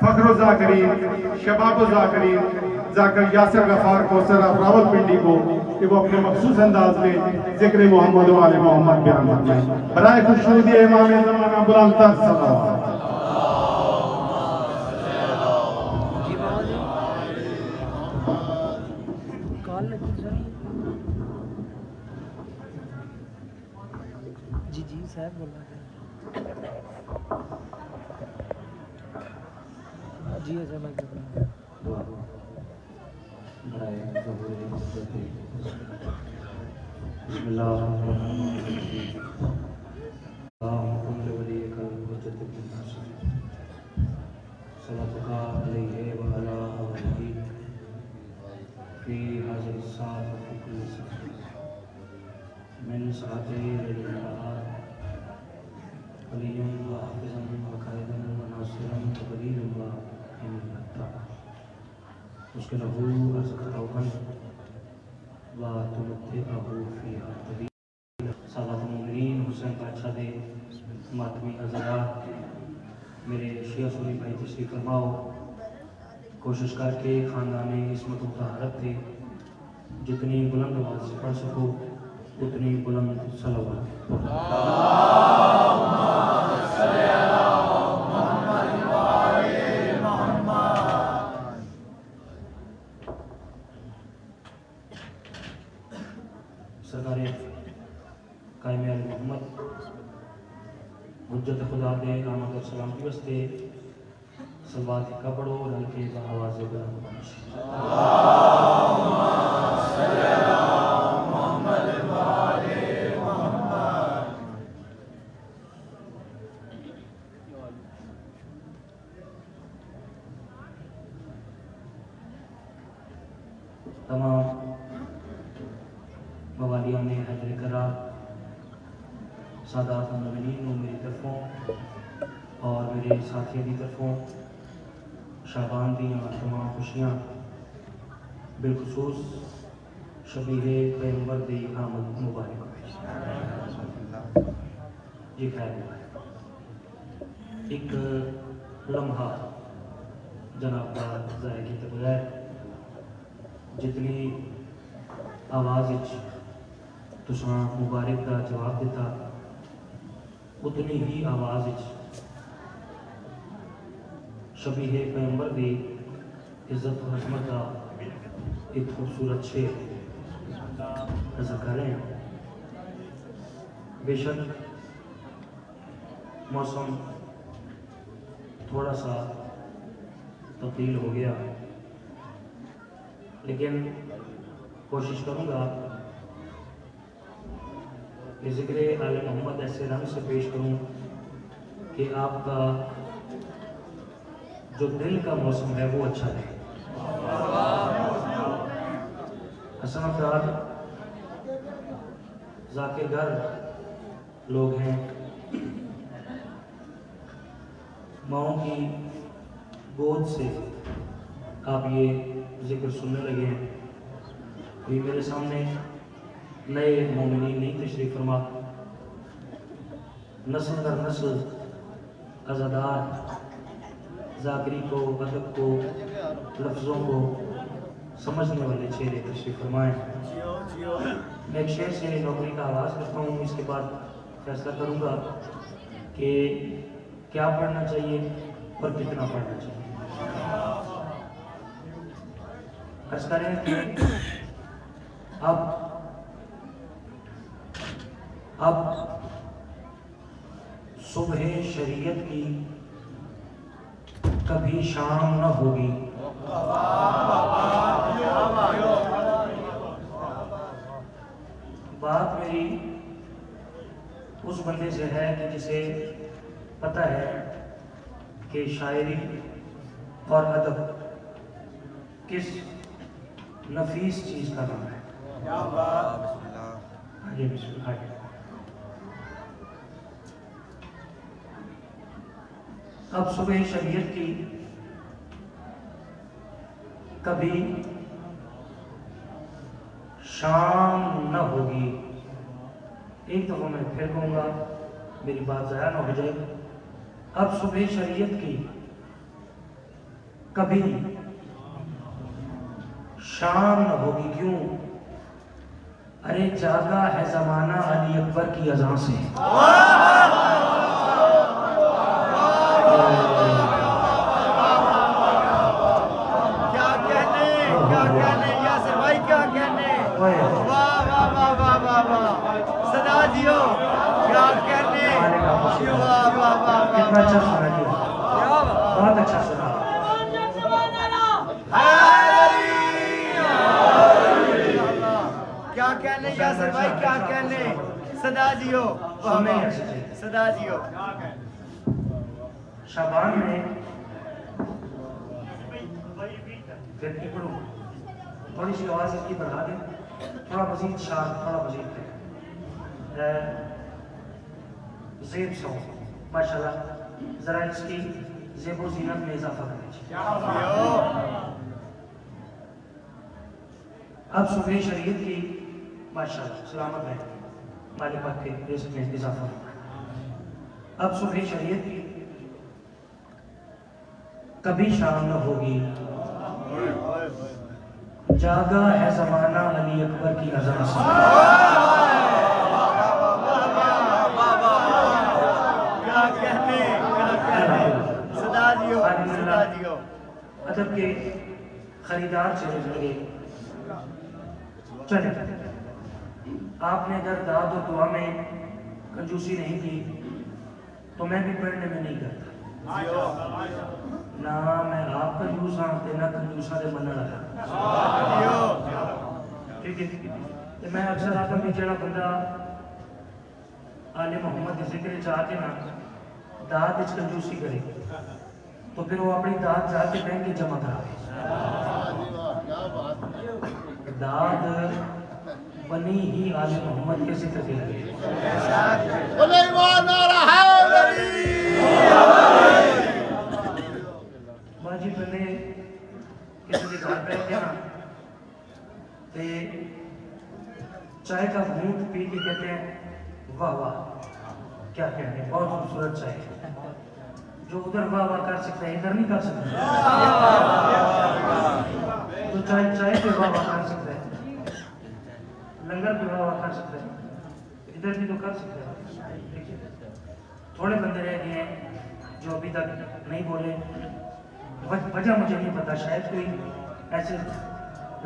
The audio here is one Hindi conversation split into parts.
फखरो ज़ाकरीन, शबाब ज़ाकरीन, ज़ाकर यासिर गफ़ार कौसर रावलपिंडी को कि वो अपने मखसूस अंदाज में ज़िक्र मोहम्मद व आले मोहम्मद बयान फरमाएं। बराए खुशनूदी इमाम ज़माना बुलंद तर सलावत। जी जी साहब बोल रहे हैं जी अच्छा मैं कर रहा हुसैन बादशाह दे मातमी हज़रा मेरे शिया सुनी भाई तशरीफ फरमाओ। कोशिश करके ख़ानदान इसमत तहारत थे जितनी बुलंद आवाज़ से पढ़ सको उतनी बुलंद सलावत। सरकारे कायम आल मोहम्मद हुज्जत खुदा दे आमद और सलाम की वस्ते सलवात का पढ़ो और हल्के आवाज़ बुलंद तमाम मवालिया ने हजर करा सादात नवीन मेरी तरफों और मेरे साथियों की तरफों शाबान दी तमाम खुशियाँ बिलखसूस शबीहे पैगंबर दी आमद मुबारक। जी खैर एक लम्हा जनाब का ज़ाहिर किए बगैर जितनी आवाज़ तुसां मुबारक का जवाब दिता उतनी ही आवाज़ शबीह पैगंबर दी इज्जत और हज़मत का एक खूबसूरत शेर नजर कर रहे हैं। बेशक मौसम थोड़ा सा तब्दील हो गया लेकिन कोशिश करूँगा कि ज़िक्र आले मोहम्मद ऐसे रंग से पेश करूँ कि आपका जो दिल का मौसम है वो अच्छा रहे। हसन अफराद ज़ाकिर घर लोग हैं, माओं की गोद से आप ये जिक्र सुनने लगे हैं। अभी मेरे सामने नए मोमिनीन नहीं तशरीफ फरमा, नस्ल दर नस्ल अज़ादार ज़ाकरी को अदब को लफ्ज़ों को समझने वाले चेहरे तशरीफ फरमाएँ। मैं एक शेर से नौकरी का आगाज़ करता हूँ, इसके बाद फैसला करूँगा कि क्या पढ़ना चाहिए और कितना पढ़ना चाहिए। अर्ज़ करें कि अब सुबह शरीयत की कभी शाम न होगी। बात मेरी उस बंदे से है कि जिसे पता है कि शायरी और अदब किस नफीस चीज़ का नाम है। जी बिस्मिल्लाह। अब सुबह शरीयत की कभी शाम न होगी। एक दफ़ा मैं फिर कहूँगा, मेरी बात ज़ाया ना हो जाए। अब सुबह शरीयत की कभी शाम न होगी क्यों, अरे जागा है जमाना अली अकबर की अज़ां से। क्या कहने यासिर भाई, क्या कहने। वाह वाह वाह वाह वाह वाह, सदा जियो, क्या कहने। वाह वाह वाह कितना अच्छा सुना जी, बहुत अच्छा सुना। क्या कहने यासिर भाई, क्या कहने। सदा जियो, सुनने ऐसे थे। सदा जियो। शाबान में फिर की पढ़ूं, थोड़ी सी आवाज़ इसकी बढ़ा दें, थोड़ा मजीद शार्प, थोड़ा मजीद ज़ेब सौ माशाल्लाह, ज़रा इसकी ज़ेबो ज़ीनत में इजाफा कर दीजिए। अब सुबह शरीयत की माशाल्लाह सलामत है, मालिक पाक के रिज़्क़ में इजाफा। अब सुबह शरीयत की कभी शाम न होगी, जागा है जमाना अली अकबर की अज़ां से। क्या कहने, सदा जियो, सदा जियो। अदब के खरीदार चले लगे, चले आपने अगर दाद और दुआ में कंजूसी नहीं की तो मैं भी पढ़ने में नहीं करता ना, मैं आप कंजूस हाँ ते ना कंजूसा दे मन लगा। ठीक है, तो मैं अक्सर आता भी जड़ा बंदा आले मोहम्मद के जिक्र चाहते ना दात इच कंजूसी करे तो फिर वो अपनी दात जाके बैंक की जमा करा। दाद बनी ही आले मोहम्मद के जिक्र के लिए। बाजी बंदे किसी के घर बैठे ना ते चाय का घूंट पी के कहते हैं वाह वाह, क्या कहते हैं, बहुत खूबसूरत चाय। जो उधर वाह वाह कर सकते हैं इधर नहीं कर सकते, तो चाय पे वाह वाह कर सकते हैं, लंगर पे वाह वाह कर सकते हैं, इधर भी तो कर सकते हैं। थोड़े बंदे रह गए हैं जो अभी तक नहीं बोले, वजह मुझे नहीं पता, शायद कोई ऐसे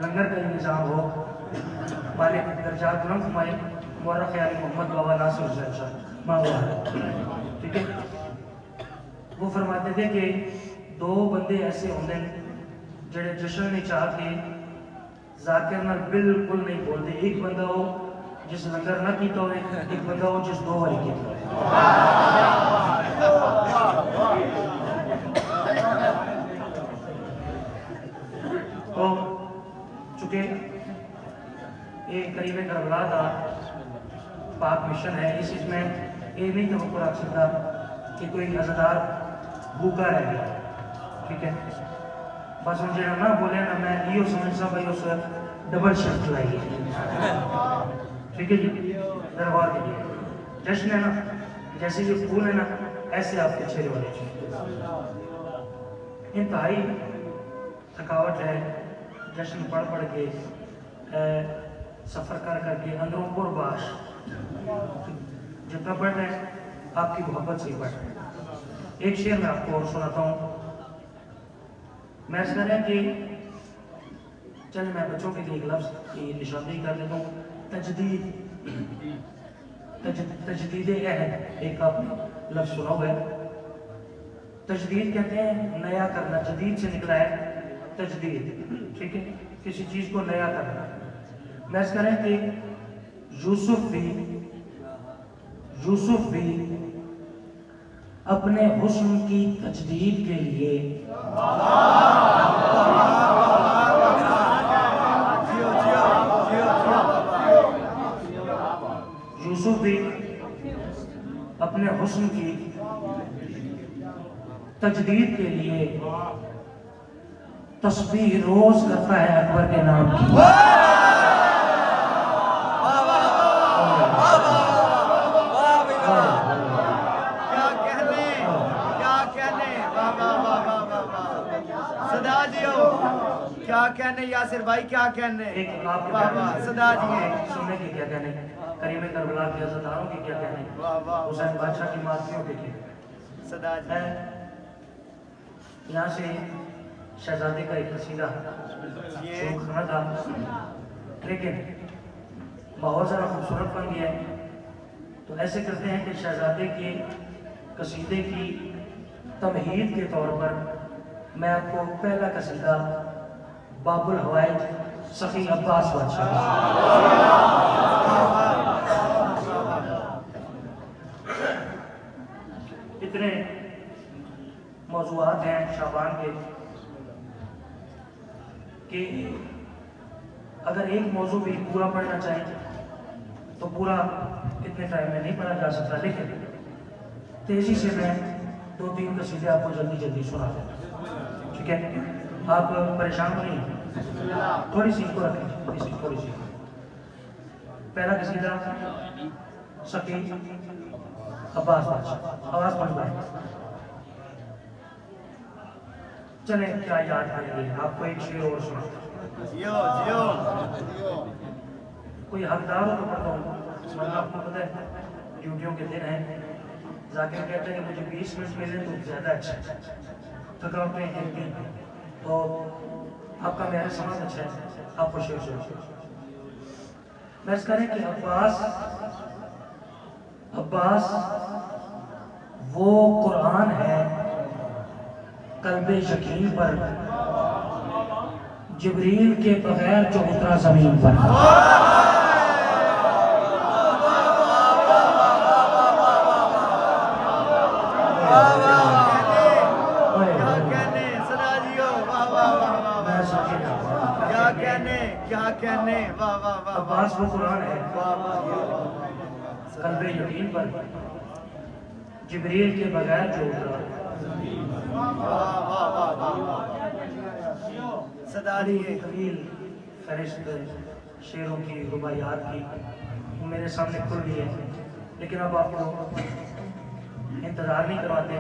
लंगर का इंतजाम हो। मालिक दर्जात बुलंद फरमाए, मुअर्रख यानी मोहम्मद बाबा नासिर हुसैन शाह मांगवा, ठीक है। वो फरमाते थे कि दो बंदे ऐसे होंगे जेड़े जश्न नहीं चाह के जाकिर नाल बिल्कुल नहीं बोलते। एक बंदा हो जिस लंगर ना कीता हो, एक बंदा हो जिस 2 बारी कीता हो। तो चूंकि ये करीब करबला का पाक मिशन है, इसमें ये नहीं तो रख सकता कि कोई अज़ादार भूखा रह गया, ठीक है। बस हम जो ना बोले ना, मैं यो समझता भाई उस डबल शिफ्ट लाई है, ठीक है जी। दरबार के लिए जश्न है ना, जैसे ये फूल है ना ऐसे आपके चेहरे वाले इंतहाई थकावट है। जश्न पढ़ के सफ़र कर करके अंदरों पुरबाश जितना पढ़ रहे हैं आपकी मोहब्बत से ही पढ़ रहे हैं। एक शेर मैं आपको और सुनाता हूँ। मैं ऐसा कह रहा कि चल मैं बच्चों के लिए एक लफ्ज़ की निशानदेही कर देता हूँ। तजदीद अहद, एक आपने लफ्ज़ सुना हुआ है। तजदीद कहते हैं नया करना, जदीद से निकला है तजदीद, ठीक है, किसी चीज़ को नया करना। मैं ऐसा कह रहा कि यूसुफ भी अपने हुस्न की तजदीद के लिए यूसुफ भी अपने हुस्न की तजदीद के लिए तस्बीह रोज करता है अकबर के नाम की। सदा जियो क्या कहने यासिर भाई क्या कहने एक आपके वाह वाह सदा जी सुनने के क्या कहने, करीम करबला के अज़ादारों के क्या कहने, वाह वाह हुसैन बादशाह की मातियों के क्या सदा जी है। यहाँ से शहजादे का एक कसीदा ये शुरू करना था, लेकिन माहौल ज़रा खूबसूरत बन गया है, तो ऐसे करते हैं कि शहजादे के कसीदे की तमहीद के तौर पर मैं आपको पहला कसीदा बाबुल हवाइज सखी अब्बास बादशाह इतने मौज़ूआत हैं शाबान के कि अगर एक मौजू भी पूरा पढ़ना चाहें तो पूरा इतने टाइम में नहीं पढ़ा जा सकता, लेकिन तेजी से मैं 2-3 कसीदे आपको जल्दी जल्दी सुना देता हूं, ठीक है। आप परेशान नहीं, थोड़ी सी इनको रखें, थोड़ी सी। पहला कसीदा सखी अब्बास बादशाह, आवाज पढ़ पाए चले, क्या याद आएगी आपको। एक शेर और सुना, जियो जियो कोई हकदार हो तो पढ़ता हूँ, आपको पता है ड्यूटियों के दिन हैं, जाकिर कहते हैं कि मुझे 20 मिनट मिले तो ज़्यादा अच्छा है, थकावटें हैं तो आपका मेरा समाज अच्छा है, आपको शेर मैं करें कि अब्बास वो कुरान है कल्बे यकीन पर, जिब्रील के बगैर जो उतरा जमीन पर। क्या कहने वाह वाह वाह अब्बास वो कुरान है वाह वाह कल्बे यकीन पर, जिब्रील के बगैर जो उतरा। सदारी कबील फरिश्त शेरों की रुबायात की मेरे सामने खुल रही है, लेकिन अब आपको इंतजार नहीं करवाते,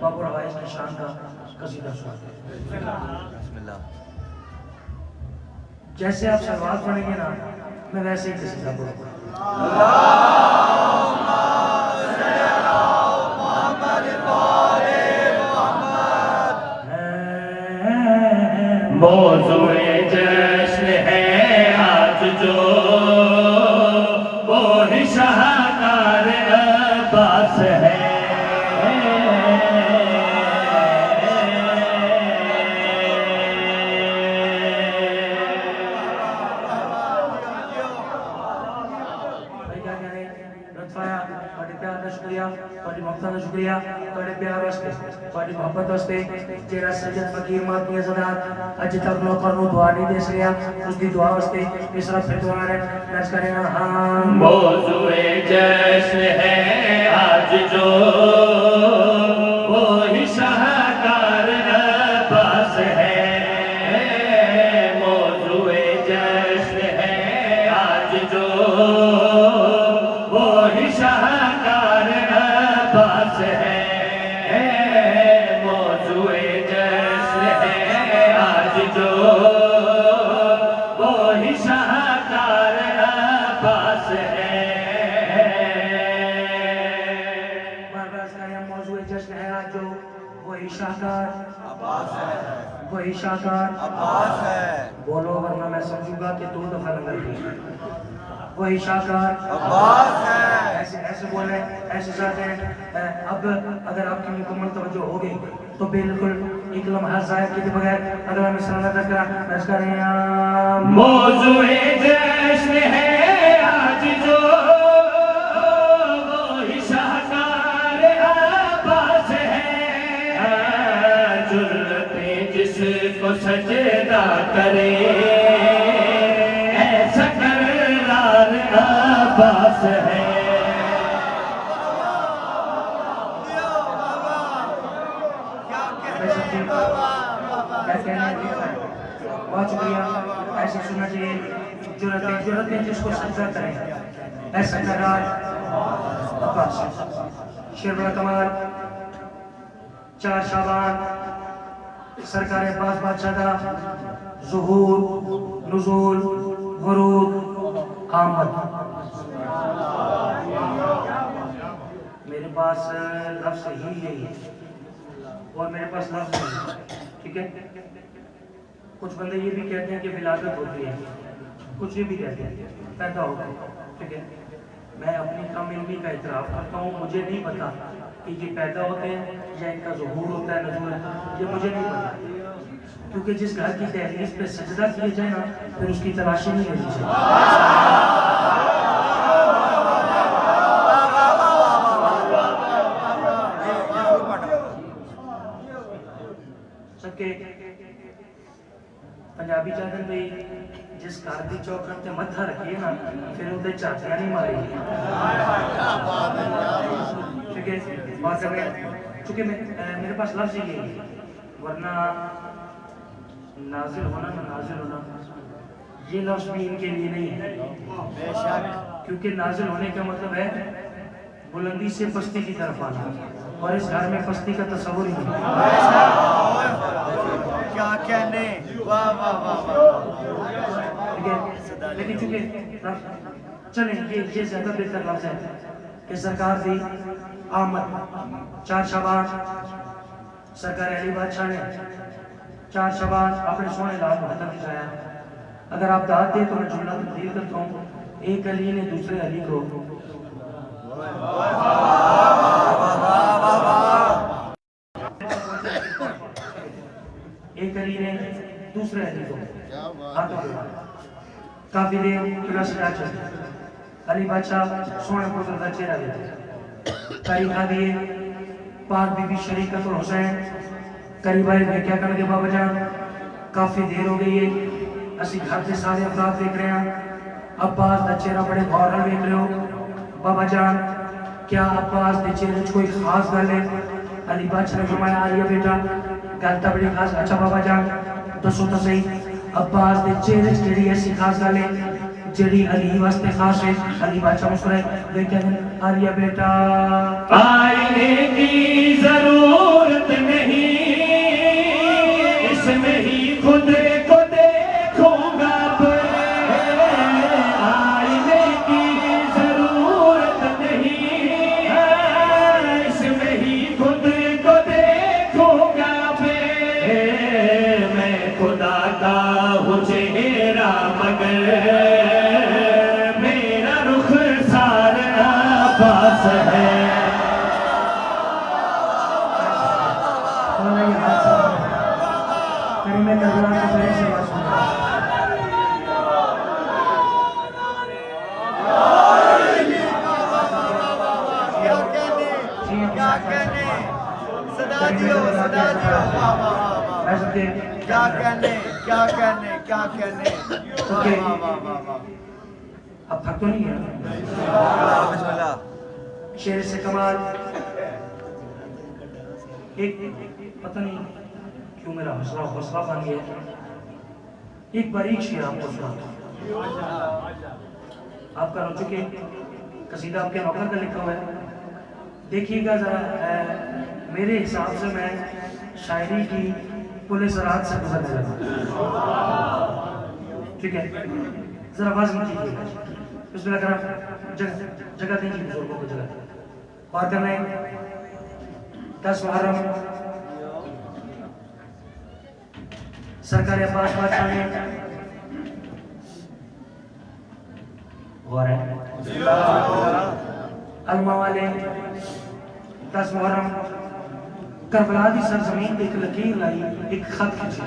बाबुल हवाइज की शान का कसीदा सुनाते हैं। जैसे आप सलवात पढ़ेंगे ना, मैं वैसे ही कसीदा पढ़ूंगा। मौज़ूए जश्न है आज जो, वो ही शाहकार अब्बास है। शुक्रिया बड़े प्यार वास्ते, बड़ी मोहब्बत वास्ते, जेड़ा सैयद फकीर माती ज़रात अज तक नौकर नु दुआ नहीं दे सकिया, उसकी दुआ वास्ते इस तरह फिर दुआ है दर्ज करें। हाँ मौज़ूए जश्न है आज जो, वो ही शाहकार अब्बास है। मौज़ूए जश्न है आज जो, वो ही शाहकार अब्बास है। मौज़ूए जश्न है आज जो, वो ही शाहकार अब्बास है। मौज़ूए जश्न है आज जो, वही शाहकार अब्बास है, वही शाहकार अब्बास है। बोलो वरना मैं समझूंगा कि 2 दफा लंगर दी। वही शाहकार अब्बास है, ऐसे ऐसे बोले, ऐसे चाहते हैं। अब अगर आपकी मुकम्मल तवज्जो हो गई तो बिल्कुल एक लम्हा ज़ाया किए बगैर अगर हम सलात करें। मौज़ूए जश्न है आज जो, वो ही शाहकार अब्बास है। जुर्रते जिसको सजदा करे, ऐसा करार अब्बास है। बहुत शुक्रिया, ऐसे सुनना चाहिए। जुर्रतें जिसको सजदा करें, ऐसा करार अब्बास। शेर बड़ा कमाल, 4 शाबान सरकार अब्बास बादशाह का ज़ुहूर, नुज़ूल, गुरूर, आमद। मेरे पास लफ्ज़ ही यही है और मेरे पास लफ्ज़ नहीं है, ठीक है। कुछ बंदे ये भी कहते हैं कि विलादत होती है, कुछ ये भी कहते हैं पैदा होता है, ठीक है। मैं अपनी कम इल्मी का इतराफ़ करता हूँ, मुझे नहीं पता कि ये पैदा होते हैं या इनका ज़ुहूर होता है, नज़ूल, ये मुझे नहीं पता, क्योंकि जिस घर की दहलीज पे सजदा किया जाए ना फिर उसकी तलाशी नहीं लेनी चाहिए। सबके पंजाबी चाहते भाई जिस घर की चौखट ते मत्था रखिए ना फिर उसे झातियां नहीं मारी, ठीक है। बात कर रहे हैं चूंकि मेरे पास लफ्ज़ ही है, वरना नाजिल होना ना नाजिल होना ये लफ्ज़ भी इनके लिए नहीं है, क्योंकि नाजिल होने का मतलब है बुलंदी से पस्ती की तरफ आना, और इस घर में पस्ती का तस्वुर ही नहीं। क्या कहने, वाह वाह वाह वाह, ठीक है। लेकिन चूंकि चलें ये ज्यादा बेहतर लफ्ज़ है कि सरकार दी आमद 4 शाबान सरकार अली बादशाह ने 4 शाबान अपने सोने लाल मुहत्तम दिखाया। अगर आप दाद दे तो मैं जुमला तब्दील करता हूँ। एक अली ने दूसरे अली को एक अली ने दूसरे अली को काफी देर खुला सजा चली। अली बादशाह सोने पुत्र का चेहरा देते करीब आ दिए पाक बीबी शरीकत और हुसैन करीब आए क्या करके बाबा जान काफी देर हो गई है, असि घर के सारे अफराद देख रहे हैं, अब्बास का चेहरा बड़े गौर नाल देख रहे हो। बाबा जान क्या अब्बास के चेहरे कोई खास गल है? अली बादशाह ने फरमाया आ रही है बेटा गल तो बड़ी खास। अच्छा बाबा जान दसो तो सही अब्बास के चेहरे जेड़ी ऐसी खास गल है जेड़ी अली वास्ते खास है? अली बादशाह मुस्कुराए वे कहते आ रही है बेटा आईने की जरूरत नहीं, इसमें ही खुद को देखूंगा। आईने की जरूरत नहीं, इसमें ही खुद को देखूंगा। मैं खुदा का हूँ चेहरा मगर मेरा रुख सारा पास है। मैं करबला के पहले से बात सुन रहा क्या कहने, सदा दियो, सदा दियो, वाह वाह वाह वाह, मैं सबके क्या कहने, क्या कहने, क्या कहने, वाह वाह वाह वाह वाह। अब थक तो नहीं है शेर से कमाल एक पता नहीं क्यों मेरा हौसला हौसला बन गया। एक बारीक शेर आपको सुनाता हूं। आपका रुचि के कसीदा आपके नौकर का लिखा हुआ है, देखिएगा जरा। मेरे हिसाब से मैं शायरी की पुलिस रात से गुजरने लगा, ठीक है। जरा आवाज मत कीजिएगा, बिस्मिल्लाह करा जगह दीजिए बुजुर्गों को जगह। और करना है 10 मुहर्रम सरकार अब्बास बादशाह ने अलमा वाले 10 मुहर्रम करबला की सरजमीन एक लकीर लाई, एक खत खींचा।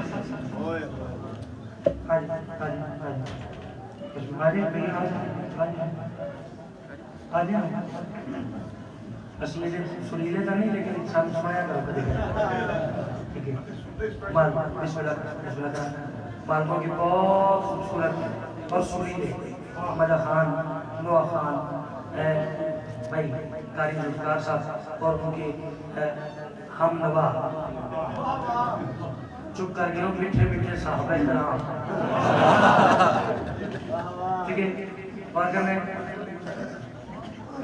सुरीले तो नहीं लेकिन सब सुनाया करो कभी, ठीक है। मालकों की बहुत खूबसूरत और सुरीले मदा खान, नोआ खान, भाई कारी जुल्फकार साहब और उनके हम नवा चुप कर गए मीठे मीठे साहब कराम, ठीक है। और करने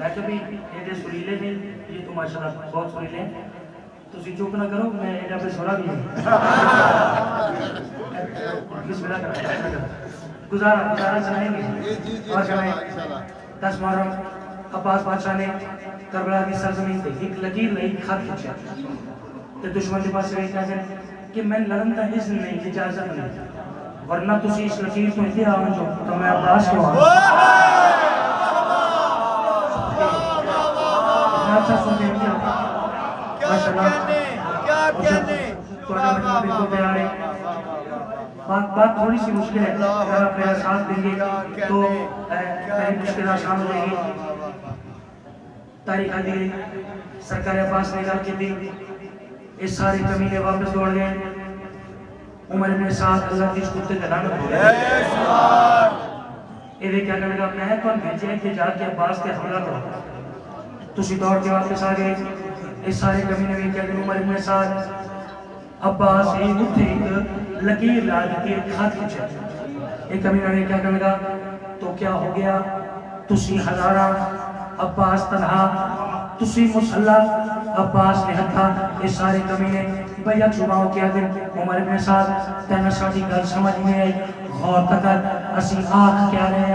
वैसे भी ये सुरीले थे, ये तो माशाल्लाह बहुत सुरीले हैं। तुसी चुप ना करो, मैं एडा पे सोला भी नहीं। बिस्मिल्लाह करो, गुजारा सुनाएंगे और सुनाएं। 10 मुहर्रम अब्बास बादशाह ने करबला की सरजमीन पे एक लकीर नहीं खत खींचा ते दुश्मन के पास ये कहा कि मैं लड़न का इज्न नहीं, इजाजत नहीं, वरना तुसी इस लकीर को इतने आओ तो मैं अब्बास को अच्छा सुनते हैं क्या कहने बिल्कुल तैयार है। बात थोड़ी सी मुश्किल है, अगर आप मेरा साथ देंगे तो मेरी मुश्किल आसान हो जाएगी। तारीख आदि सरकार अब्बास ने कहा कि इस सारे कमीने वापस दौड़ गए। उमर में साथ अल्लाह की कुत्ते का लानत हो गया। ये क्या करने का मैं कौन भेजे कि जाके अब्बास के हमला करो। तुसी दौड़ के वापस आ गए। इस सारे कमीने में क्या करूं, उमर में साथ अब्बास एक उठे एक लकीर ला दी, एक हाथ खींचे। एक कमीना ने क्या करने का तो क्या हो गया, तुसी हजारा अब्बास तनहा, तुसी मुसल्ला अब्बास ने हथा। इस सारे कमीने भैया छुपाओ क्या दिन उमर में साथ तेना साडी गल समझ में आई। गौर तकर असी आख क्या रहे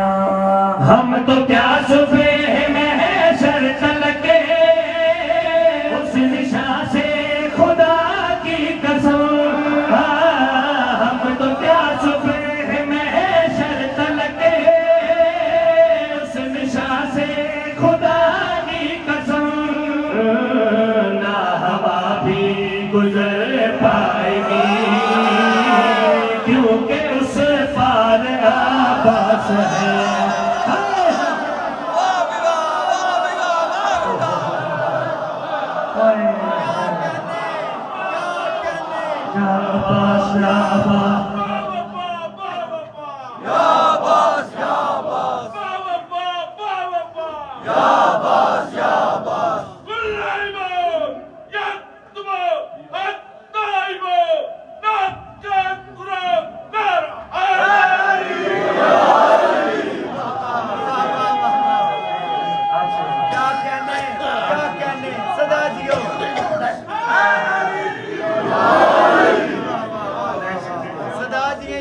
हम तो क्या सुबह में सर तलके उस निशा से खुदा की कसम। हम तो क्या सुबह में सर तलके उस निशा से खुदा की कसम। ना हवा भी गुजर पाएगी क्योंकि उस पार आबास है।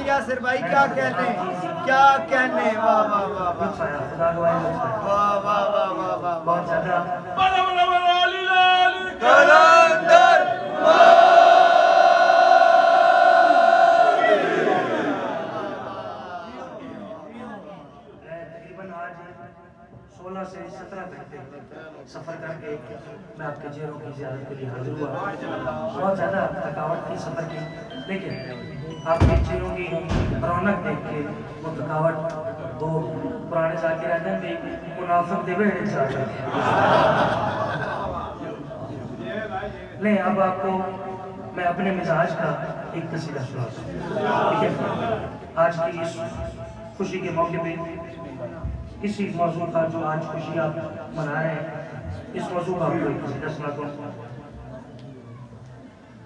यासिर भाई क्या कहने, वाह वाह वाह वाह वाह वाह वाह वाह वाह बहुत ज्यादा कलंदर तकरीबन आज 16 से 17 घंटे सफर करके मैं आपके चेहरों की ज़ियारत के लिए हाजिर हुआ। बहुत ज़्यादा थकावट थी सफर की, लेकिन आपके चेहरों की रौनक देख के वो थकावट वो पुराने जाके रहते हैं मुनाफिक देवे नहीं। अब आपको मैं अपने मिजाज का एक कसीदा सुनाता हूँ, ठीक है। आज की इस खुशी के मौके पे इसी मौजूद का जो आज खुशी आप मना रहे हैं, इस मौजू का आपको एक कसीदा सुनाता हूँ।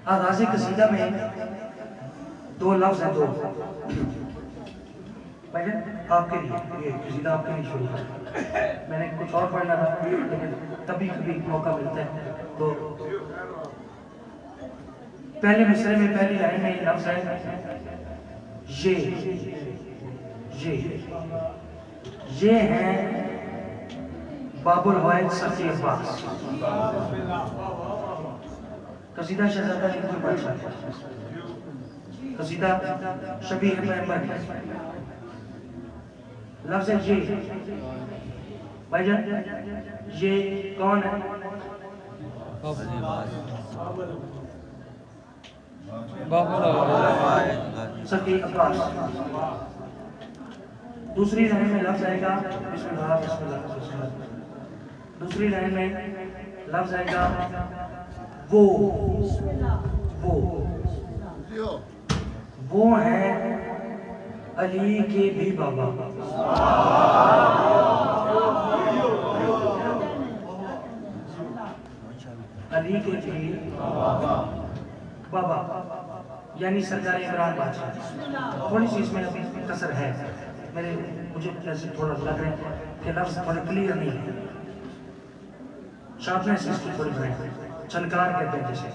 आगाज़ कसीदा में 2 लफ्ज़ हैं, 2 भाई आपके लिए, ये कसीदा आपके लिए शुरू है। मैंने कुछ और पढ़ना था, लेकिन कभी कभी मौका मिलता है तो पहले मिसरे में पहली लाइन में लफ्ज़ है ये हैं बाबुल वाहिद सफ़ी अब्बास। कसीदा शहज़ादा लिखने बादशाह, कसीदा शबीह पैगंबर है। लफ्ज़ है ये, भाईजान ये कौन है? सफ़ी अब्बास। दूसरी लाइन में लफ्ज़ आएगा बिस्मिल्लाह बिस्मिल्लाह बिस्मिल्लाह। दूसरी लाइन में लफ्ज़ आएगा वो हैं अली के भी बाबा। अली के भी बाबा यानी सरकार इमरान बादशाह। थोड़ी सी इसमें अभी कसर है, मुझे ऐसे थोड़ा लग रहा है कि लफ्ज़ थोड़ा क्लियर नहीं है। शार्पनेस इसकी थोड़ी बढ़ाएं, छनकार कहते हैं जैसे।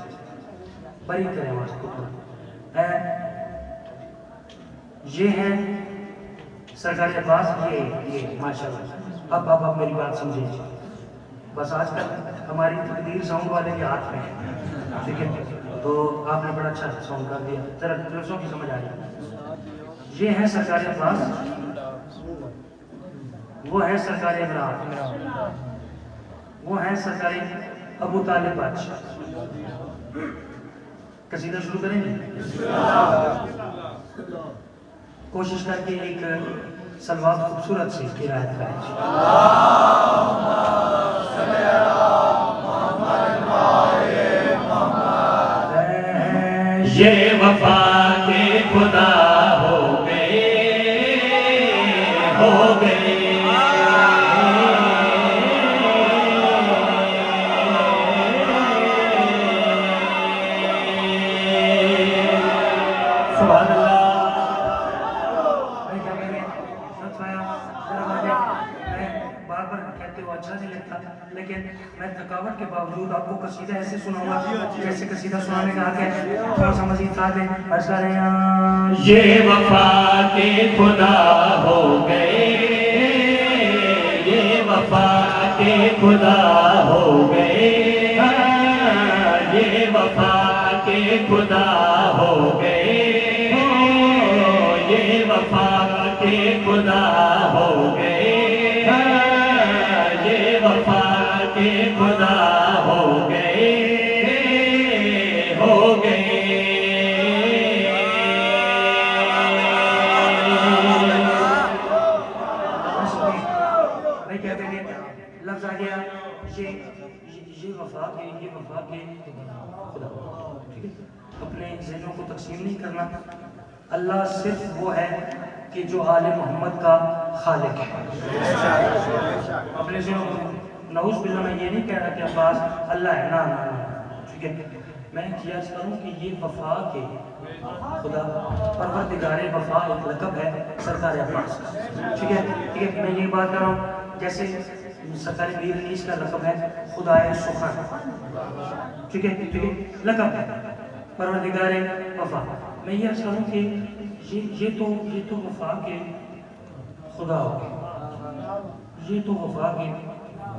बरी करें आवाज को थोड़ा। ये है सरकारी अब्बास, ये माशाल्लाह। अब आप मेरी बात समझिए। बस आजकल हमारी तकदीर साउंड वाले के हाथ में है, ठीक है? तो आपने बड़ा अच्छा साउंड कर दिया, जरा लफ्ज़ों की समझ आ रही। ये है सरकारी अब्बास, वो है सरकारी इमरान, वो है सरकारी अबू तालिब बादशाह। कसीदा शुरू करेंगे? कोशिश करके एक सलवात खूबसूरत से किरायत करें। ये वफा के खुदा हो गए, हो गए। सुभान अल्लाह। बार-बार कहते हो अच्छा नहीं लगता, लेकिन मैं थकावट के बावजूद आपको कसीदा ऐसे सुनाऊंगा जैसे कसीदा सुनाने का हक है। थोड़ा सा मजीद साथ दें। अर्ज़ कर रहे हैं ये वफा के खुदा हो गए, ये वफा के खुदा हो गए, ये वफा के खुदा हो गए, ये वफा के खुदा हो गए, ये वफा के खुदा हो गए, हो गए। भाई क्या करें, लफ्ज आ गया ये वफा के, ये वफा के खुदा, ठीक है? अपने ज़हनों को तकसीम नहीं करना। अल्लाह सिर्फ वो है कि जो आले मोहम्मद का खालिक है। अपने ज़हनों को नऊज़ बिल्लाह, मैं ये नहीं कह रहा कि अब्बास अल्लाह है, ना ना ना, ठीक है? मैं कियास करूँ कि ये वफा के खुदा परवरदिगारे वफा एक लक़ब है सरकार अब्बास का, ठीक है? ठीक है, मैं ये बात कर रहा हूँ जैसे सरकारी मीर नीस का लक़ब है खुदाए सुखन, ठीक है? ठीक है, लक़ब है परवरदिगारे वफा। मैं ये अर्ज़ करूँ कि ये तो वफा के खुदा हो गए, ये तो वफा के।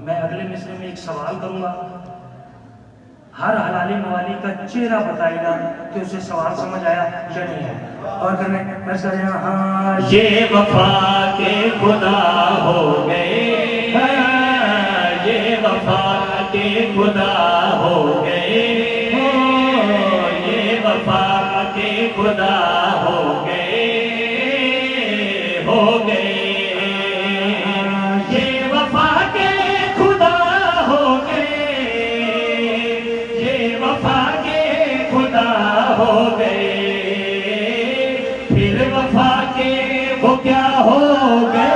मैं अगले मिसरे में एक सवाल करूँगा, हर हलाली मवाली का चेहरा बताएगा कि उसे सवाल समझ आया या नहीं आया। और करने मैं सर हाँ ये वफा के खुदा हो गए, ये वफा के खुदा हो गए, ये वफा के खुदा हो गए, हो गए। ये वफा के खुदा हो गए, ये वफा के खुदा हो गए, फिर वफा के वो क्या हो गए।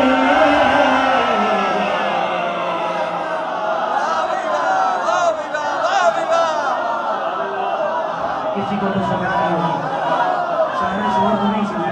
किसी को तो समझ नहीं होगी, सारे शोर को नहीं समझा।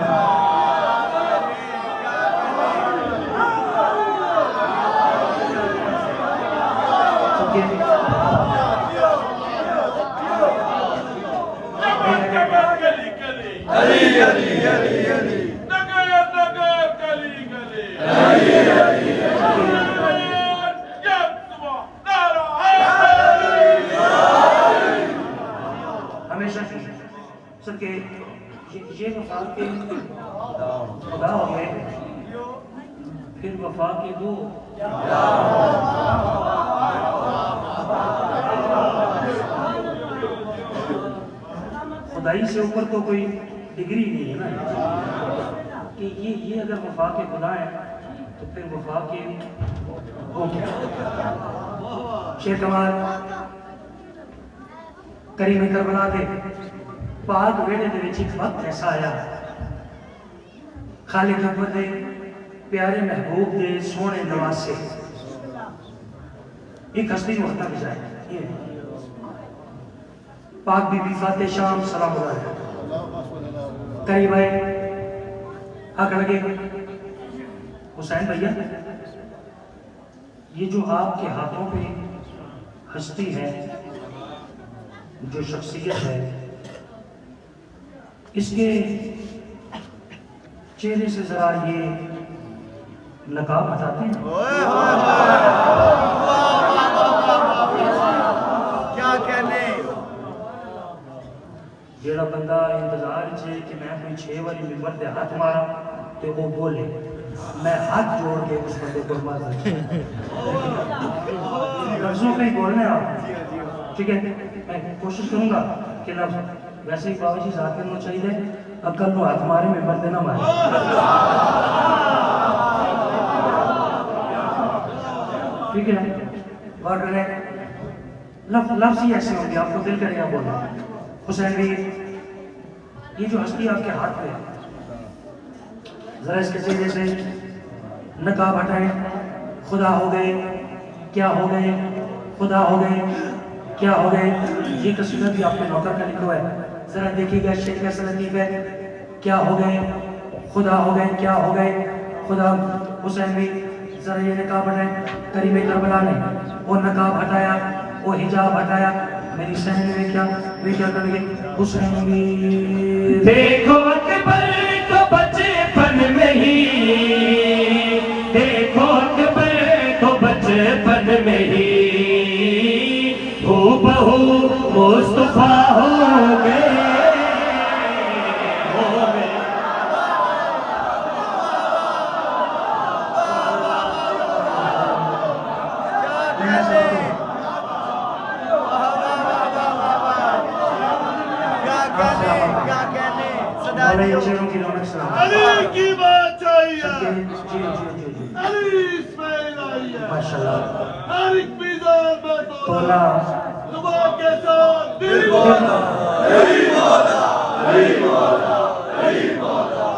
हमेशा सबके ये वफा के खुदा हो गए, फिर वफा के दो खुदाई से ऊपर तो कोई डिग्री नहीं है ना कि ये अगर वफा के खुदा है तो फिर वफा के हो क्या। शेर कमाल करीम करबला दे पाक वेड़े दे विच एक वक्त ऐसा आया, खालिद अकबर दे प्यारे महबूब दे सोने नवासे एक हस्ती वक्त गुजारे। पाक बीबी फाते शाम सलाम करीब आए, आकर लगे हुसैन भैया ये जो आपके हाथों पे हस्ती है, जो शख्सियत है, इसके चेहरे से जरा ये नकाब हटाते हैं। ओए होए होए, क्या कहने। जेड़ा बंदा इंतजार चे कि मैं कोई 6 वाली मिंबर ते हाथ मारा तो वो बोले, मैं हाथ जोड़ के उस बंदे को मार लफ्जों पे ही बोलने आप, ठीक है। मैं कोशिश करूंगा कि लफ्ज वैसे ही बाबा जी जाकिर नु चाहिए अकल नु हाथ मारे मिंबर ते ना मारे। ठीक है ना। और लफ्ज ही ऐसे होंगे आपको दिल करेगा बोलना। हुसैन भी ये जो हस्ती आपके हाथ में है, जरा इसके चेहरे से नकाब हटाएं। खुदा हो गए, क्या हो गए, खुदा हो गए, क्या हो गए। ये कसीदा भी आपके नौकर का लिखा है, जरा देखिएगा शेर कैसा लतीफ है। क्या हो गए, खुदा हो गए, क्या हो गए, खुदा। हुसैन भी जरा ये नकाब हटाएं। करीम करबला ने वो नकाब हटाया, वो हिजाब हटाया। मेरी सहन में क्या वे क्या करेंगे। हुसैन भी देखो अकबर तो बचपन में ही, देखो अकबर तो बचपन में ही हूबहू मुस्तफा हो गए। की रौनक सलाम। अली की बात चाहिए। जी जी जी जी अली इस्माइल आई है। माशाल्लाह। हर एक मीज़ान में तोला दुआ के साथ दिल मौला, अली मौला, अली मौला, अली मौला,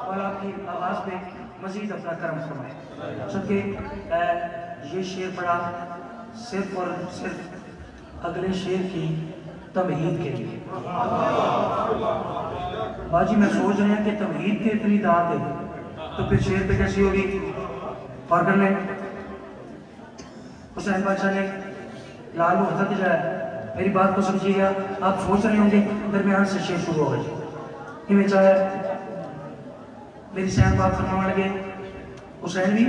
और आपकी आवाज पे मजीद अपना करम फरमाए। सबके ये शेर पढ़ा सिर्फ और सिर्फ अगले शेर की तमहीद के लिए। बाजी मैं सोच रहे हैं कि तमहीद की इतनी दाद है तो फिर शेर पे कैसी होगी। और कर लें हुसैन बादशाह ने लाल हजरत जाए। मेरी बात को समझिएगा। आप सोच रहे होंगे दरमियान से शेर शुरू हो गए। इमें चाहे मेरी सहन बात फरमाने लगे। हुसैन भी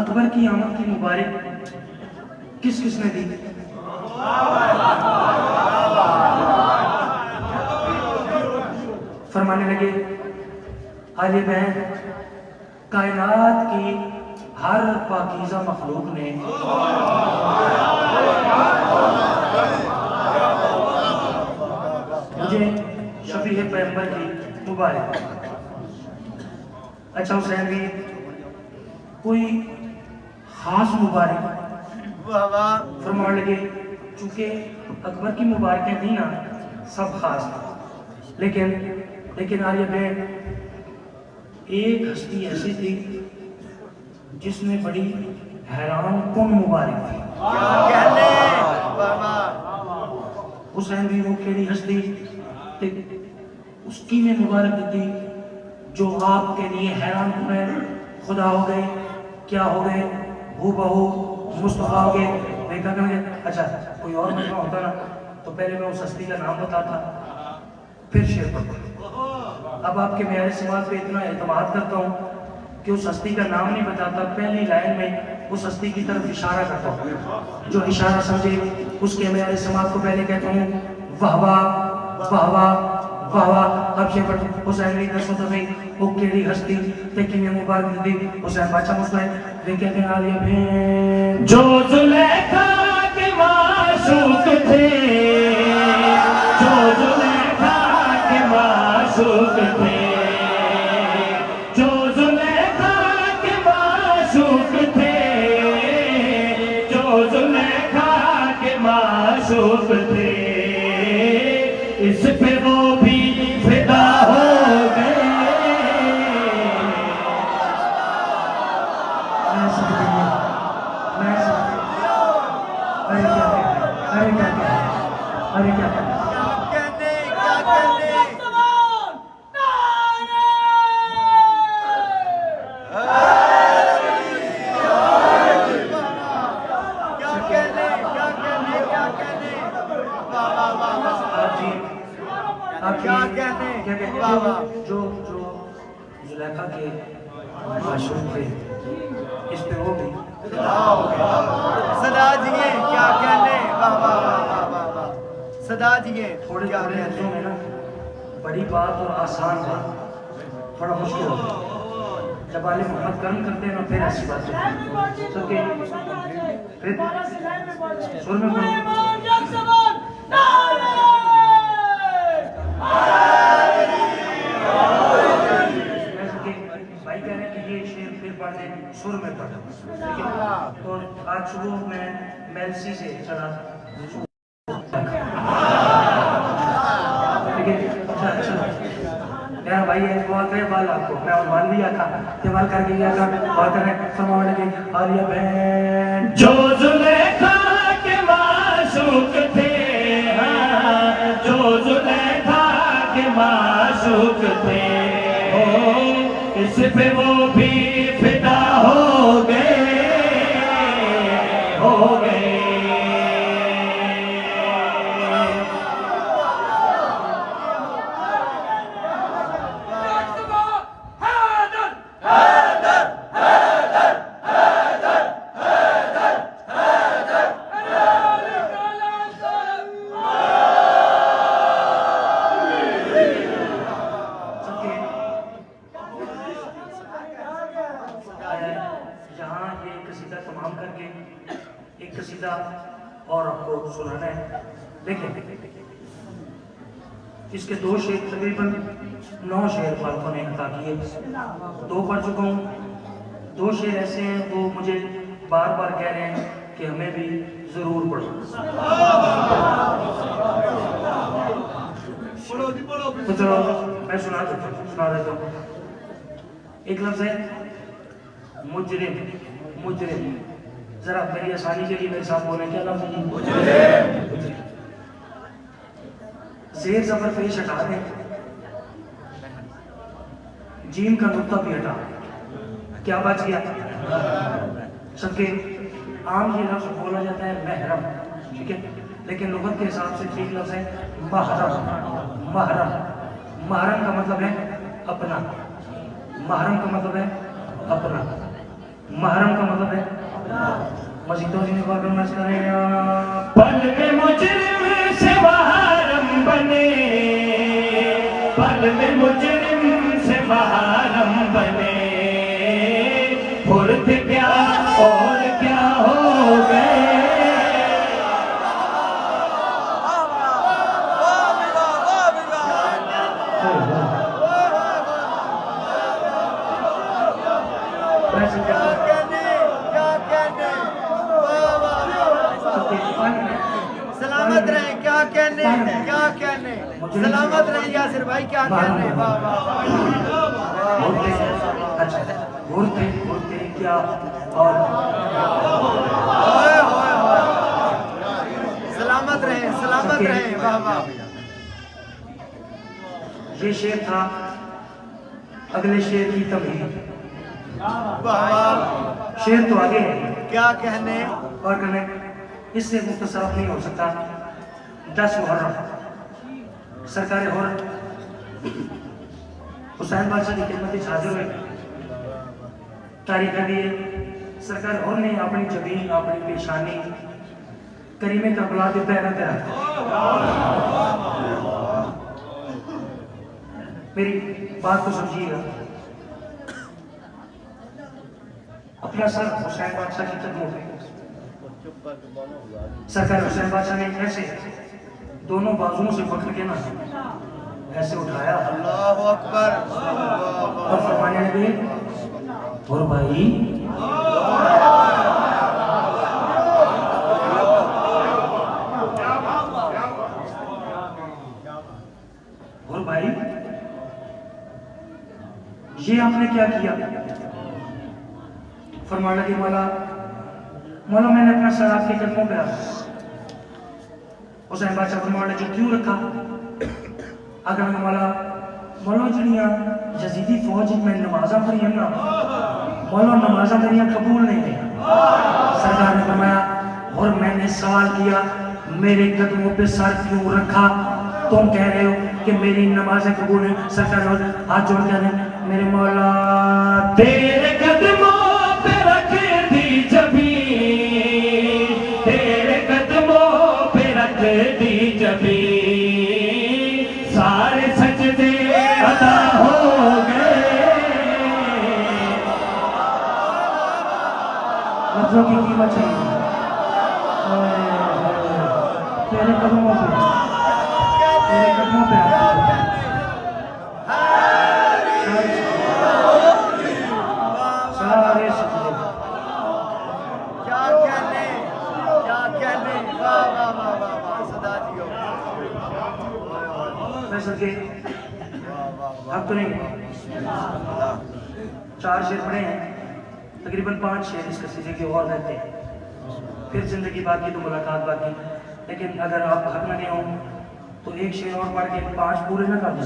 अकबर की आमद की मुबारक किस किसने दी। फरमाने लगे आले बहन कायनात की हर पाकीज़ा मखलूक ने मुझे शफी पैगंबर की मुबारक। अच्छा हुसैन भी कोई खास मुबारक फरमान लगे। चूंकि अकबर की मुबारकें थी ना सब खास था, लेकिन आलिया बहन एक हस्ती ऐसी थी जिसमें बड़ी हैरान कौन मुबारक थी। हुसैन भी वो केड़ी हस्ती ते उसकी में मुबारक दी जो आपके लिए हैरान हुए। खुदा हो गए, क्या हो गए, हूबहू मुस्तफा हो गए। देखा करेंगे। अच्छा कोई और मजमा होता ना तो पहले मैं उस हस्ती का नाम बताता फिर शेर पढ़ता। अब आपके मेरे समाज पे इतना एतमाद करता हूँ कि उस हस्ती का नाम नहीं बताता, पहली लाइन में उस हस्ती की तरफ इशारा करता हूँ। जो इशारा समझे उसके मेरे समाज को पहले कहता हूँ वाह वाह वाह वाह वाह वाह। अब शेर पढ़ता हुसैन भी दसों तो भाई वो केड़ी हस्ती तेकी में मुबारक दी। हुसैन बादशाह मुस्कुराए वे कहते हैं आलिया बहन जो जुलेखा के माशूक थे, जो जुलेखा के माशूक थे, जो जुलेखा के माशूक थे, जो जुलेखा के माशूक थे, इस पे वो भी फिदा हो गए। अरे क्या कहने क्या कहने क्या कहने वाह वाह जो जो जुलेखा के माशूक थे इस पे वो भी सदा जिए क्या कहने वाह वाह वाह वाह वाह वाह सदा जिए थोड़े क्या थोड़े कहने लफ्जों में ना बड़ी बात और आसान बात थोड़ा मुश्किल होता है। जब आले मोहम्मद कर्म करते हैं ना फिर ऐसी बात होती है सबके फिर सुर में बोलो। भाई कह रहे हैं कि ये शेर फिर पढ़ दें सुर में पढ़ ठीक है। तो आज सुबह मैं मेलसी से चढ़ा ठीक है। अच्छा मेरा भाई है दुआ करे बाल आपको मैं मान लिया था कि बाल करके गया था और करे फरमाने लगे आलिया बहन जो जुलेखा के माशूक थे हाँ, जो जुलेखा के माशूक थे ओ, इस पे वो भी फिदा हो गए हो गए। यहाँ ये कसीदा तमाम करके एक कसीदा और आपको सुनाना है। देखिए इसके दो शेर तकरीबन 9 शेर फालतू ने अता किए, 2 पढ़ चुका हूँ। 2 शेर ऐसे हैं वो मुझे बार बार कह रहे हैं कि हमें भी जरूर पढ़ो। तो चलो मैं सुना देता हूँ। एक लफ्ज है मुजरिम। मुजरिम जरा मेरी आसानी के लिए मेरे साथ बोलें क्या लफ्ज है? मुजरिम। ज़ेर ज़बर पेश हटा दें, जीम का नुक्ता भी हटा दें, क्या बच गया? सबके आम ये लफ्ज बोला जाता है महरम ठीक है, लेकिन लुगत के हिसाब से ठीक लफ्ज है महरम। महरम महरम का मतलब है अपना। महरम का मतलब है अपना। महरम का मतलब है मस्जिदों से निकाल करना चाहिए। पल में मुजरिम से महरम बने, पल में मुजरिम से महरम बने, फुर्त क्या और क्या हो गए। सलामत रहे क्या कहने क्या कहने सलामत रहे यासिर भाई क्या कहने वाह वाह अच्छा घूरते घूरते क्या और ओए होए होए सलामत रहे वाह वाह। ये शेर था अगले शेर की तमहीद। वाह वाह शेर तो आगे है क्या कहने और कहने इससे मुख्तसर नहीं हो सकता। 10 मुहर्रम सरकार हुसैन बादशाह की खिदमत हाजिर हुए। तारीख दिए सरकार और ने अपनी जबीन अपनी पेशानी करीमे करबला के पैरों पे रखा। मेरी बात को समझिएगा। अपना सर हुसैन बादशाह की कदमों पे सरकार हुसैन बादशाह ने ऐसे दोनों बाजुओं से पकड़ के ना ऐसे उठाया अल्लाह अकबर और फरमाने लगे और भाई और भाई ये आपने क्या किया? फरमाने लगे मौला मौला मैंने अपना सर आपके कदमों पे रखा। हुसैन बादशाह फरमाने जो क्यों रखा? अगर मौला मौला जड़ियां यजीदी फौज में नमाजा पढ़ी ना मौला नमाजा मेरिया कबूल नहीं है। सरकार ने फरमाया और मैंने सवाल किया मेरे कदमों पे सर क्यों रखा? तुम कह रहे हो कि मेरी नमाज़ें कबूल है। सरकार हाथ जोड़ कर मेरे मौला तेरे कदमों पे रख दी जबी, तेरे कदमों पे रख दी जबी, सारे सजदे अदा हो गए। लफ्जों की कीमत चाहिए तेरे कदमों पे, तेरे कदमों पे सारे सजदे। क्या कहने, क्या कहने, वाह वाह वाह वाह वाह सदा जियो। फैसल के अब तो नहीं 4 शेर पढ़े हैं, तकरीबन 5 शेर इस कसीदे के और रहते हैं, फिर जिंदगी बाकी तो मुलाकात बाकी। लेकिन अगर आप खत्म नहीं हो तो एक शेर और पढ़ के 5 पूरे ना कर दो,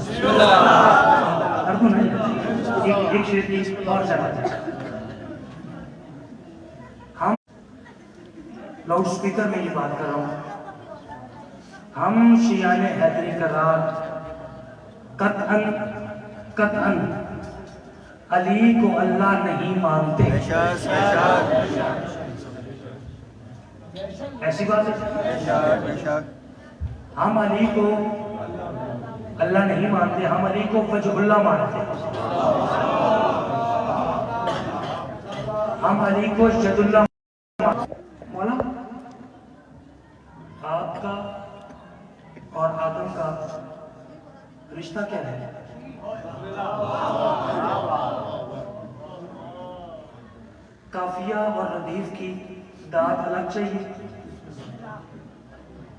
कर दो नहीं, एक शेर की और ज्यादा। हम लाउड स्पीकर में ये बात कर रहा हूँ, हम शियाने हैदरी का रात कतअन कतअन अली को अल्लाह नहीं मानते। ऐसी बात है, हम अली को अल्लाह नहीं मानते, हम अली को वजहुल्लाह मानते, हम अली को जदुल्लाह मानते। मौला आपका और आदम का रिश्ता क्या है? काफिया और रदीफ की दाद अलग चाहिए,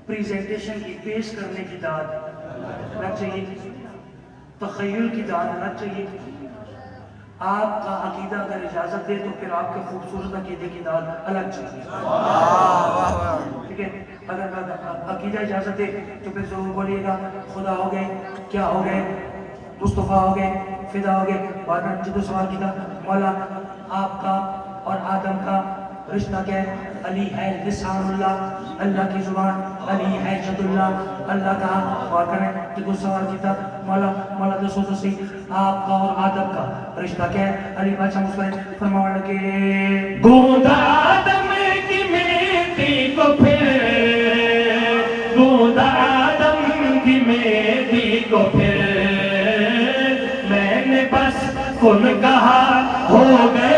प्रेजेंटेशन की पेश करने की दाद अलग चाहिए, तखय्युल की दाद अलग चाहिए। आपका अकीदा अगर इजाजत दे तो फिर आपके खूबसूरत अकीदे की दाद अलग चाहिए। ठीक है, अगर अकीदा इजाजत दे तो फिर जरूर बोलिएगा खुदा हो गए, क्या हो गए, मुस्तफ़ा हो गए, फिदा हो गए। बाद में जो सवाल किया मौला आपका और आदम का रिश्ता क्या है? अली है लिसानुल्लाह, अल्लाह की जुबान, अली है जदुल्लाह, अल्लाह का। और करें जो सवाल किया मौला मौला दसो तो सही आपका और आदम का रिश्ता क्या है? अली बादशाह मुस्कुराए फरमाने लगे गूंदा आदम की मेहंदी को फिर, गूंदा आदम की मेहंदी को फिर, मैंने बस कुन कहा हो गए।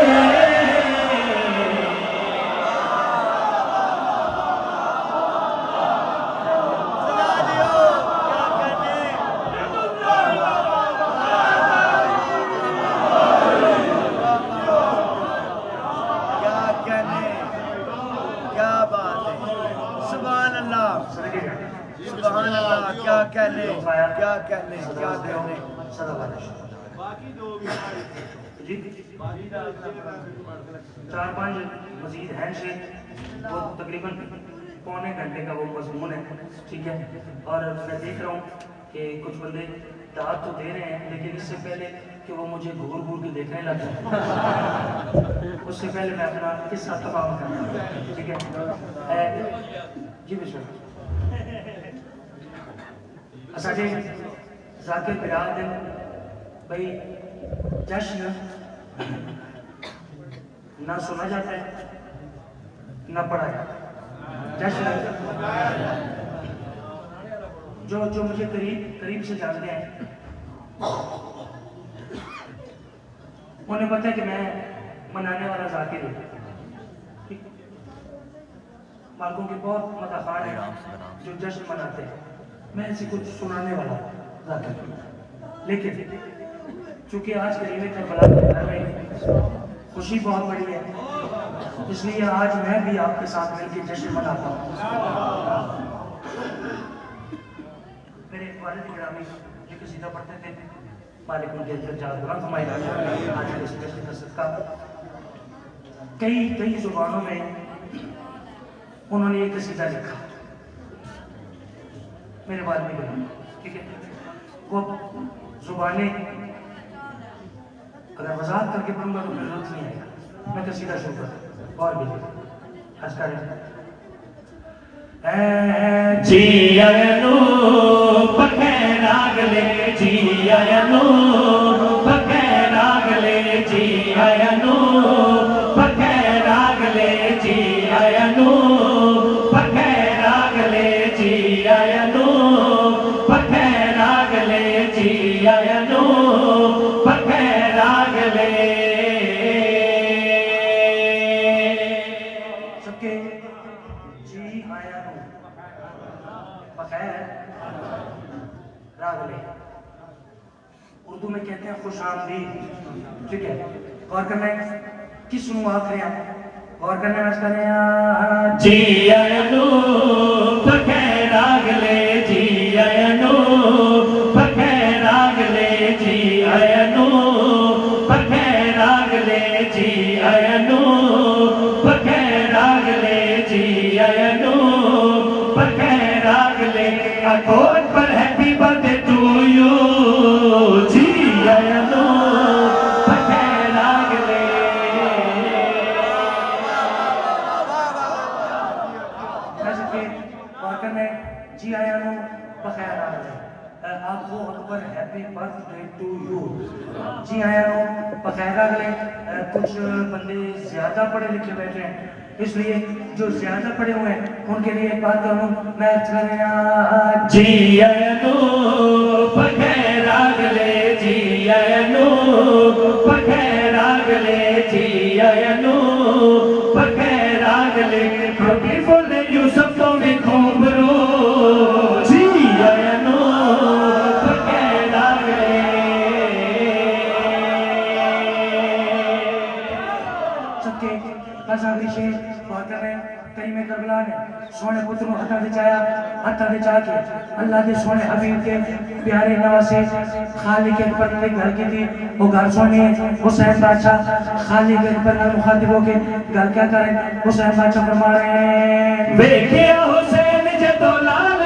जी 4-5 मजीद हैं शेर, वो तकरीबन पौने घंटे का वो मजमून है। ठीक है, और मैं देख रहा हूँ कि कुछ बंदे दाद तो दे रहे हैं, लेकिन इससे पहले कि वो मुझे घूर घूर के देखने लग जाए उससे पहले मैं अपना किस्सा तमाम करना। ठीक है जी बिल्कुल। असाजे जाकिर बिराद दिन भाई जश्न ना सुना जाता है ना पढ़ा जाता। जश्न जो जो मुझे करीब से जानते हैं उन्हें पता है कि मैं मनाने वाला जाकिर हूँ। मालकों के बहुत मदाखान है जो जश्न मनाते हैं, मैं ऐसे कुछ सुनाने वाला जाकिर। लेकिन चूंकि आज करीब करबला के घर में खुशी बहुत बड़ी है, इसलिए आज मैं भी आपके साथ मिलकर जश्न मनाता हूँ। मेरे वालिद गिरामी जो कसीदा पढ़ते थे, मालिक उनके दर्जात बुलंद फरमाए। आज के इस जश्न का सदका कई जुबानों में उन्होंने ये कसीदा लिखा, मेरे वालिद गिरामी। ठीक है, वो जुबानें अगर वजाहत करके पढ़ूंगा तो मेरी जरूरत नहीं आएगा। मैं कसीदा शुरू कर और भी आज करें जियनु पख रागले जी आयनो पखे रागले जी आयनो पखे रागले जी आयनो पखे रागले जी आयनो पखे रागले जी आयनो पखे रागले सबके जी आया नो बखैर रागले उर्दू में कहते हैं खुश आमदीद। ठीक है, गौर करना है किस नु आखिर हैं, गौर करने में कर रहे हैं जी आयनो पखे रागले जी आयनो पखे रागले जी आयनो पखे रागले जी आयनो पखे रागले जी आयनो पखे रागले अकोट पर हैप्पी बर्थडे टू यू जी आयनो पखे रागले जी आया नो बखैर आ गए आपको Akbar happy birthday to you. जी आया नो बखैर आ गए। कुछ बंदे ज्यादा पढ़े लिखे बैठे हैं, इसलिए जो ज्यादा पढ़े हुए हैं उनके लिए एक बात करूं मैं जी आयनो पखे रागले जी आयनो पखे रागले जी आयनो पखे रागले ब्यूटीफुल यूसुफ तो भी खोबरो जी आयनो पखे रागले सबके आजादी से बात कर रहे हैं। करीम करबला ने सोने पुत्र को हथा दिखाया, हथा दिखा के अल्लाह के सोने हबीब के प्यारे नवासे खालिक के पर घर की थी वो घर सोने हुसैन बादशाह खालिक के पर मुखातिबों के घर क्या करें। हुसैन बादशाह फरमा रहे हैं देखिया हुसैन जदों लाल